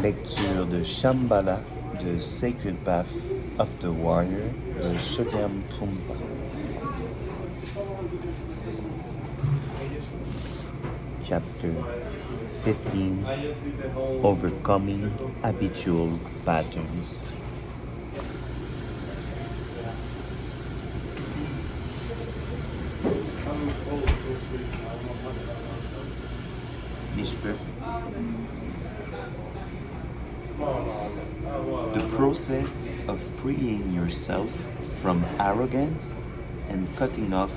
Lecture de Shambhala, The Sacred Path of the Warrior, de ch.15. Chapter 15. Overcoming Habitual Patterns. The process of freeing yourself from arrogance and cutting off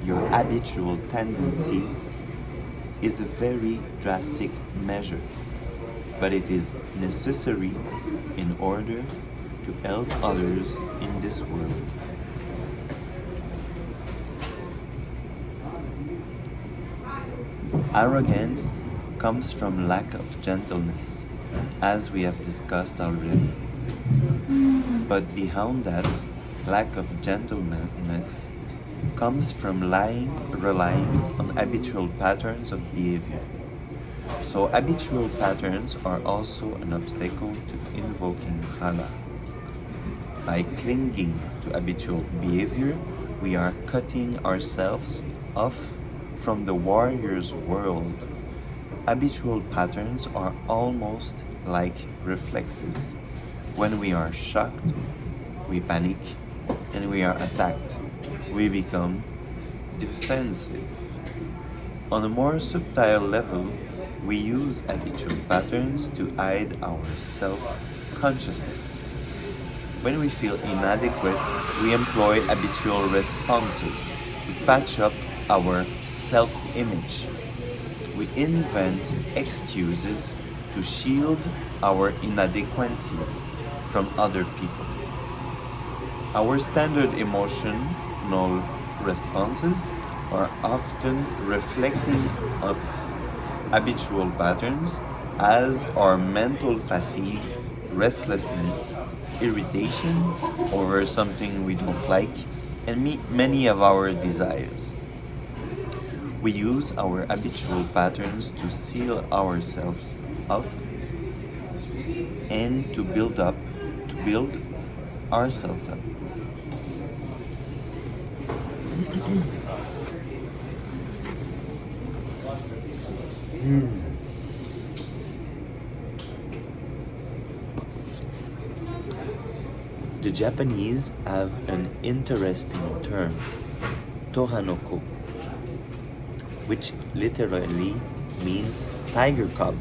your habitual tendencies is a very drastic measure, but it is necessary in order to help others in this world. Arrogance comes from lack of gentleness, as we have discussed already. But beyond that, lack of gentleness comes from relying on habitual patterns of behavior. So habitual patterns are also an obstacle to invoking prana. By clinging to habitual behavior, we are cutting ourselves off from the warrior's world. Habitual patterns are almost like reflexes. When we are shocked, we panic, and we are attacked. We become defensive. On a more subtle level, we use habitual patterns to hide our self-consciousness. When we feel inadequate, we employ habitual responses to patch up our self-image. We invent excuses to shield our inadequacies from other people. Our standard emotional responses are often reflecting of habitual patterns, as are mental fatigue, restlessness, irritation over something we don't like, and many of our desires. We use our habitual patterns to seal ourselves off and to build ourselves up. The Japanese have an interesting term, toranoko, which literally means tiger cub.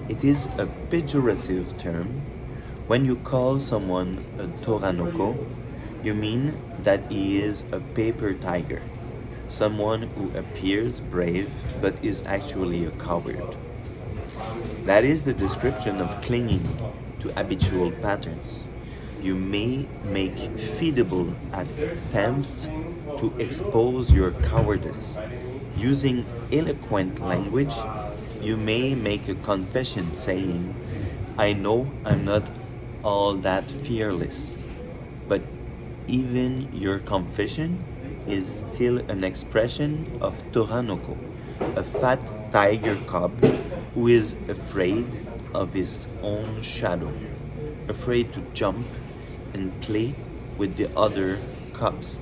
It is a pejorative term. When you call someone a toranoko, you mean that he is a paper tiger, someone who appears brave but is actually a coward. That is the description of clinging to habitual patterns. You may make feasible attempts to expose your cowardice. Using eloquent language, you may make a confession saying, "I know I'm not all that fearless," but even your confession is still an expression of toranoko, a fat tiger cub who is afraid of his own shadow, afraid to jump and play with the other cubs.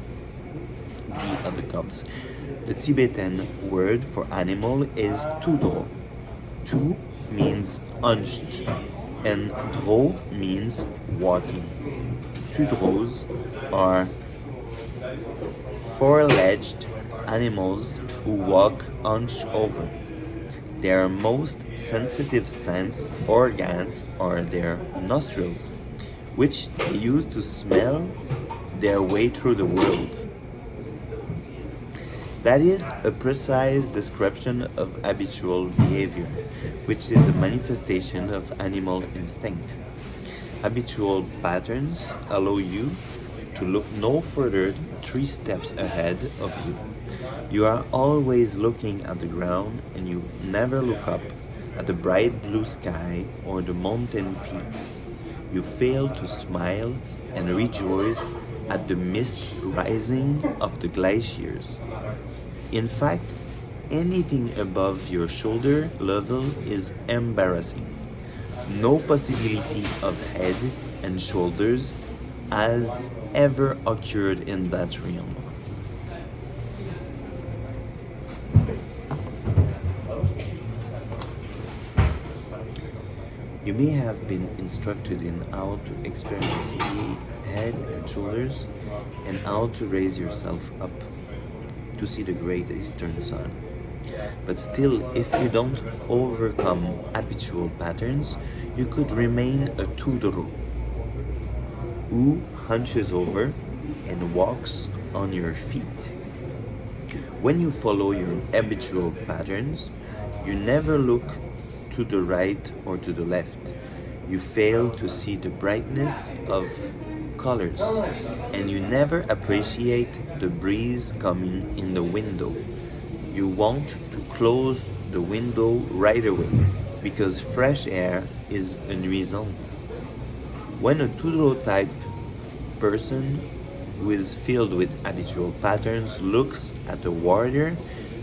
The Tibetan word for animal is tudro. Tu means hunched, and dro means walking. Tudros are four-legged animals who walk hunched over. Their most sensitive sense organs are their nostrils, which they use to smell their way through the world. That is a precise description of habitual behavior, which is a manifestation of animal instinct. Habitual patterns allow you to look no further than 3 steps ahead of you. You are always looking at the ground and you never look up at the bright blue sky or the mountain peaks. You fail to smile and rejoice at the mist rising of the glaciers. In fact, anything above your shoulder level is embarrassing. No possibility of head and shoulders has ever occurred in that realm. You may have been instructed in how to experience the head and shoulders and how to raise yourself up to see the great eastern sun. But still, if you don't overcome habitual patterns, you could remain a tudoro who hunches over and walks on your feet. When you follow your habitual patterns, you never look to the right or to the left. You fail to see the brightness of colors, and you never appreciate the breeze coming in the window. You want to close the window right away because fresh air is a nuisance. When a Tudor type person who is filled with habitual patterns looks at a warrior,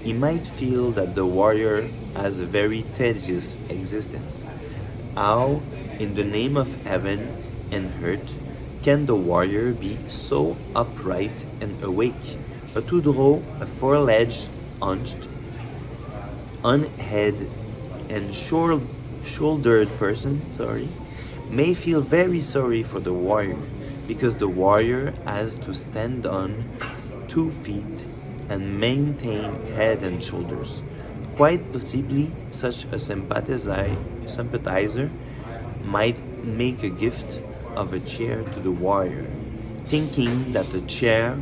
he might feel that the warrior has a very tedious existence. How, in the name of heaven and earth, can the warrior be so upright and awake? A Tudor, a four-legged, hunched, unhead and shouldered person, may feel very sorry for the warrior because the warrior has to stand on 2 feet and maintain head and shoulders. Quite possibly, such a sympathizer might make a gift of a chair to the warrior, thinking that the chair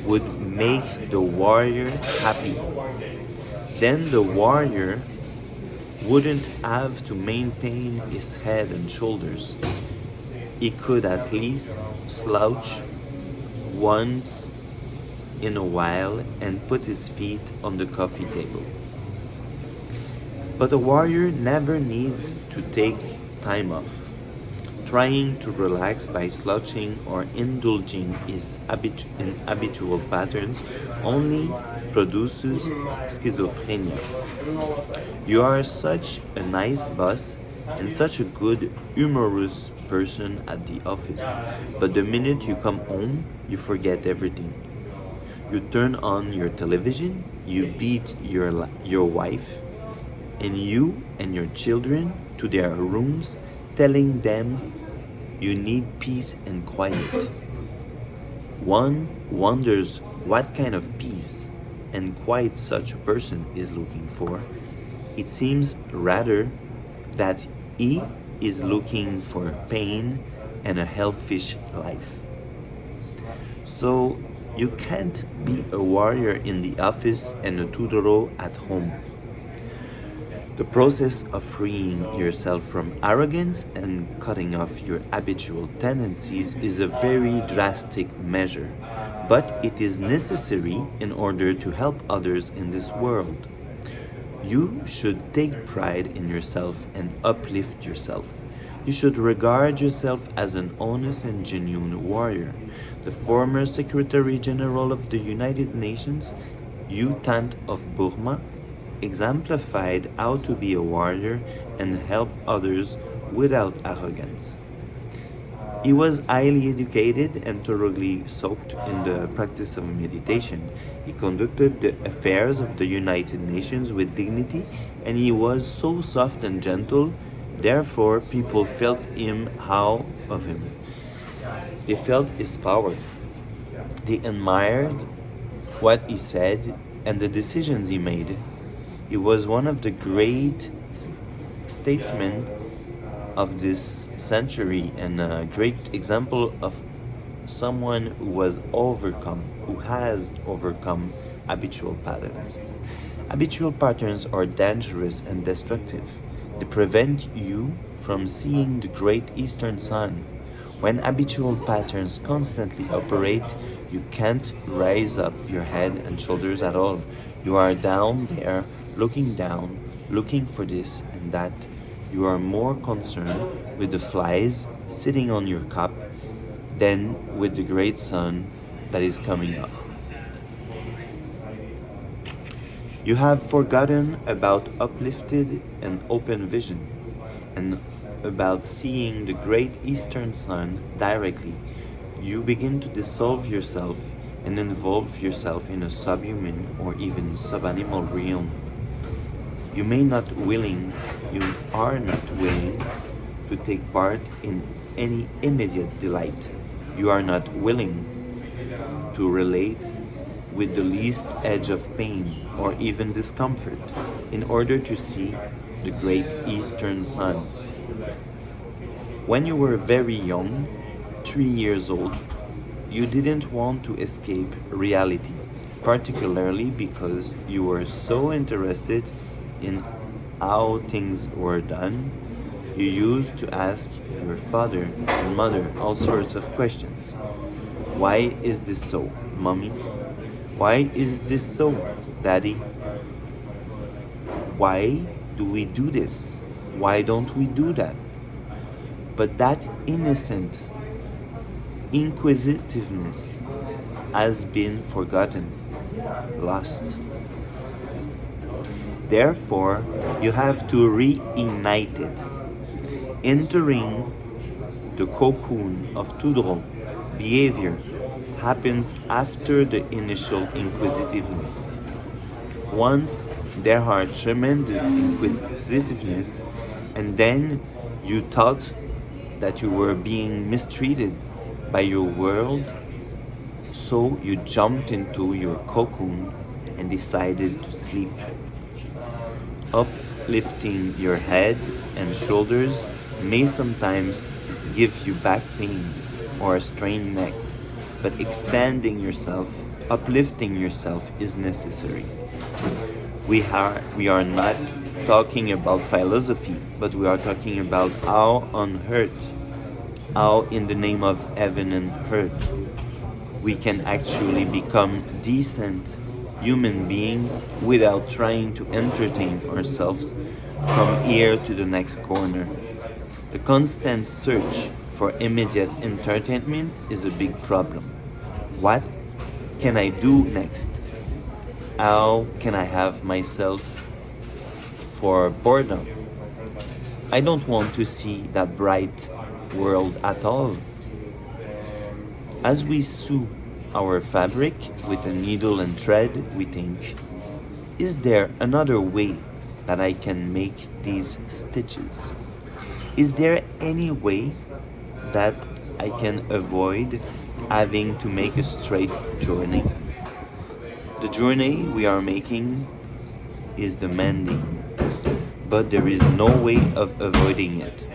would make the warrior happy. Then the warrior wouldn't have to maintain his head and shoulders. He could at least slouch once in a while and put his feet on the coffee table. But a warrior never needs to take time off. Trying to relax by slouching or indulging in habitual patterns only produces schizophrenia. You are such a nice boss and such a good, humorous person at the office, but the minute you come home, you forget everything. You turn on your television, you beat your wife, and you and your children to their rooms, telling them you need peace and quiet. One wonders what kind of peace and quiet such a person is looking for. It seems rather that he is looking for pain and a hellfish life. So you can't be a warrior in the office and a Tudoro at home. The process of freeing yourself from arrogance and cutting off your habitual tendencies is a very drastic measure, but it is necessary in order to help others in this world. You should take pride in yourself and uplift yourself. You should regard yourself as an honest and genuine warrior. The former Secretary General of the United Nations, U Thant of Burma, exemplified how to be a warrior and help others without arrogance. He was highly educated and thoroughly soaked in the practice of meditation. He conducted the affairs of the United Nations with dignity, and he was so soft and gentle, therefore people felt him awe of him. They felt his power. They admired what he said and the decisions he made. He was one of the great statesmen of this century and a great example of someone who has overcome habitual patterns. Habitual patterns are dangerous and destructive. They prevent you from seeing the great eastern sun. When habitual patterns constantly operate, you can't raise up your head and shoulders at all. You are down there, looking down, looking for this and that. You are more concerned with the flies sitting on your cup than with the great sun that is coming up. You have forgotten about uplifted and open vision. and about seeing the great eastern sun directly, you begin to dissolve yourself and involve yourself in a subhuman or even subanimal realm. You are not willing to take part in any immediate delight. You are not willing to relate with the least edge of pain or even discomfort in order to see the great eastern sun. When you were very young, 3 years old, you didn't want to escape reality, particularly because you were so interested in how things were done. You used to ask your father and mother all sorts of questions. Why is this so, Mommy? Why is this so, Daddy? Why do we do this? Why don't we do that? But that innocent inquisitiveness has been forgotten, lost. Therefore, you have to reignite it. Entering the cocoon of Tudron behavior happens after the initial inquisitiveness. Once there are tremendous inquisitiveness, and then you thought that you were being mistreated by your world, so you jumped into your cocoon and decided to sleep. Uplifting your head and shoulders may sometimes give you back pain or a strained neck, but extending yourself, uplifting yourself is necessary. We are not talking about philosophy, but we are talking about how on earth, how in the name of heaven and earth, we can actually become decent human beings without trying to entertain ourselves from here to the next corner. The constant search for immediate entertainment is a big problem. What can I do next? How can I have myself for boredom? I don't want to see that bright world at all. As we sew our fabric with a needle and thread, we think, is there another way that I can make these stitches? Is there any way that I can avoid having to make a straight journey? The journey we are making is the mending, but there is no way of avoiding it.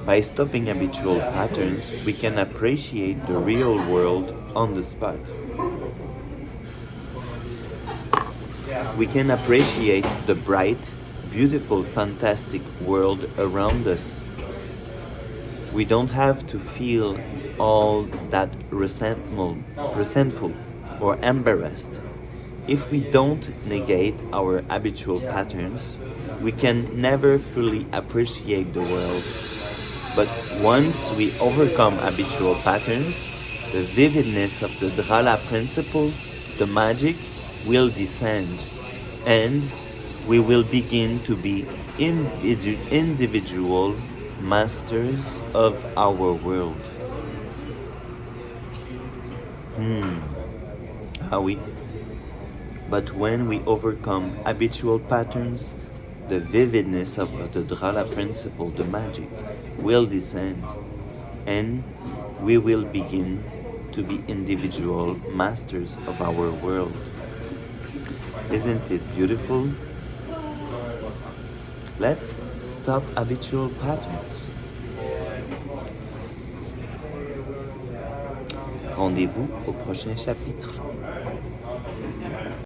By stopping habitual patterns, we can appreciate the real world on the spot. We can appreciate the bright, beautiful, fantastic world around us. We don't have to feel all that resentful or embarrassed. If we don't negate our habitual patterns, we can never fully appreciate the world. But once we overcome habitual patterns, the vividness of the Dhala principle, the magic, will descend, and we will begin to be individual masters of our world. Ah oui. But when we overcome habitual patterns, the vividness of the Dhala principle, the magic, will descend, and we will begin to be individual masters of our world. Isn't it beautiful? Let's stop habitual patterns. Rendez-vous au prochain chapitre.